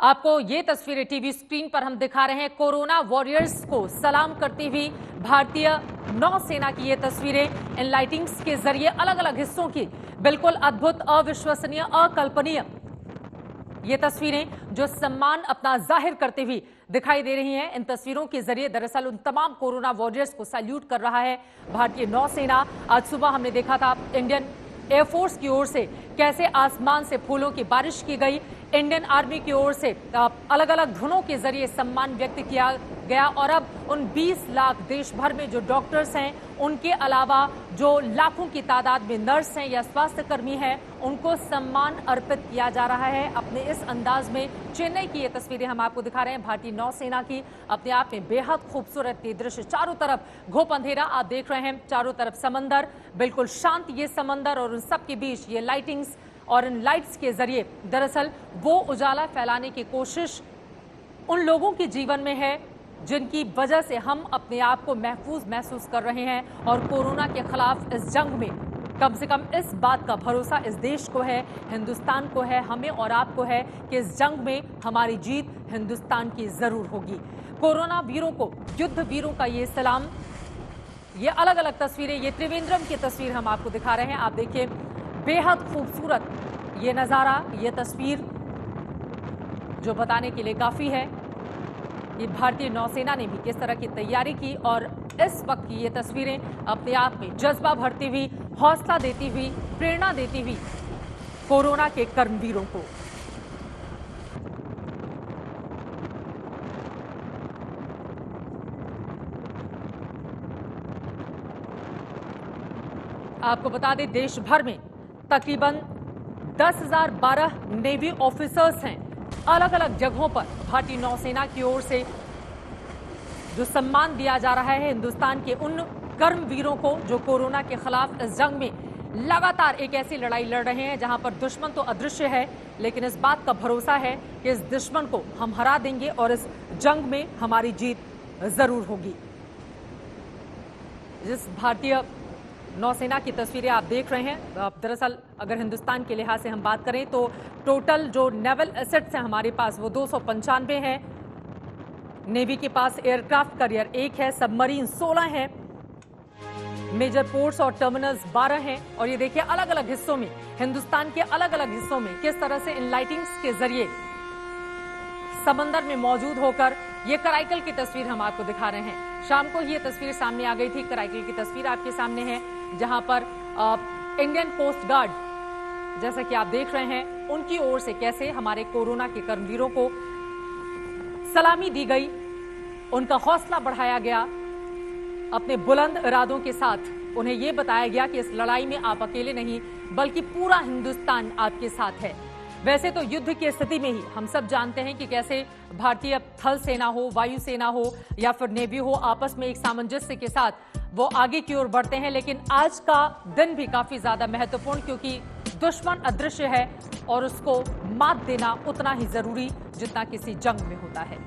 आपको ये तस्वीरें टीवी स्क्रीन पर हम दिखा रहे हैं। कोरोना वॉरियर्स को सलाम करती हुई भारतीय नौसेना की ये तस्वीरें इन लाइटिंग्स के जरिए अलग अलग हिस्सों की बिल्कुल अद्भुत, अविश्वसनीय, अकल्पनीय ये तस्वीरें जो सम्मान अपना जाहिर करते हुए दिखाई दे रही हैं। इन तस्वीरों के जरिए दरअसल उन तमाम कोरोना वॉरियर्स को सैल्यूट कर रहा है भारतीय नौसेना। आज सुबह हमने देखा था इंडियन एयरफोर्स की ओर से कैसे आसमान से फूलों की बारिश की गई। इंडियन आर्मी की ओर से अलग अलग धुनों के जरिए सम्मान व्यक्त किया गया और अब उन 20 लाख देश भर में जो डॉक्टर्स हैं, उनके अलावा जो लाखों की तादाद में नर्स हैं या स्वास्थ्य कर्मी हैं, उनको सम्मान अर्पित किया जा रहा है अपने इस अंदाज में। चेन्नई की ये तस्वीरें हम आपको दिखा रहे हैं भारतीय नौसेना की। अपने आप में बेहद खूबसूरत ये दृश्य, चारों तरफ घोप अंधेरा आप देख रहे हैं, चारों तरफ समंदर, बिल्कुल शांत ये समंदर और उन सब के बीच ये लाइटिंग्स और इन लाइट्स के जरिए दरअसल वो उजाला फैलाने की कोशिश उन लोगों के जीवन में है जिनकी वजह से हम अपने आप को महफूज महसूस कर रहे हैं। और कोरोना के खिलाफ इस जंग में कम से कम इस बात का भरोसा इस देश को है, हिंदुस्तान को है, हमें और आपको है कि इस जंग में हमारी जीत हिंदुस्तान की जरूर होगी। कोरोना वीरों को, युद्ध वीरों का ये सलाम। ये अलग अलग तस्वीरें, ये त्रिवेंद्रम की तस्वीर हम आपको दिखा रहे हैं। आप देखिए बेहद खूबसूरत ये नजारा, ये तस्वीर जो बताने के लिए काफी है ये भारतीय नौसेना ने भी किस तरह की तैयारी की। और इस वक्त की ये तस्वीरें अपने आप में जज्बा भरती हुई, हौसला देती हुई, प्रेरणा देती हुई कोरोना के कर्मवीरों को। आपको बता दें देश भर में तकरीबन 10,012 नेवी ऑफिसर्स हैं। अलग अलग जगहों पर भारतीय नौसेना की ओर से जो सम्मान दिया जा रहा है हिंदुस्तान के उन कर्मवीरों को जो कोरोना के खिलाफ इस जंग में लगातार एक ऐसी लड़ाई लड़ रहे हैं जहां पर दुश्मन तो अदृश्य है, लेकिन इस बात का भरोसा है कि इस दुश्मन को हम हरा देंगे और इस जंग में हमारी जीत जरूर होगी। जिस भारतीय नौसेना की तस्वीरें आप देख रहे हैं, दरअसल अगर हिंदुस्तान के लिहाज से हम बात करें तो टोटल जो नेवल एसेट्स हैं हमारे पास वो 295 हैं। नेवी के पास एयरक्राफ्ट कैरियर 1 है, सबमरीन 16 है, मेजर पोर्ट्स और टर्मिनल्स 12 हैं। और ये देखिए अलग अलग हिस्सों में, हिंदुस्तान के अलग अलग हिस्सों में किस तरह से इन लाइटिंग्स के जरिए समंदर में मौजूद होकर ये कराईकल की तस्वीर हम आपको दिखा रहे हैं। शाम को ये तस्वीर सामने आ गई थी, कराईकल की तस्वीर आपके सामने है जहां पर इंडियन कोस्ट गार्ड, जैसा कि आप देख रहे हैं, उनकी ओर से कैसे हमारे कोरोना के कर्मवीरों को सलामी दी गई, उनका हौसला बढ़ाया गया। अपने बुलंद इरादों के साथ उन्हें यह बताया गया कि इस लड़ाई में आप अकेले नहीं बल्कि पूरा हिंदुस्तान आपके साथ है। वैसे तो युद्ध की स्थिति में ही हम सब जानते हैं कि कैसे भारतीय थल सेना हो, वायु सेना हो या फिर नेवी हो, आपस में एक सामंजस्य के साथ वो आगे की ओर बढ़ते हैं। लेकिन आज का दिन भी काफी ज्यादा महत्वपूर्ण, क्योंकि दुश्मन अदृश्य है और उसको मात देना उतना ही जरूरी जितना किसी जंग में होता है।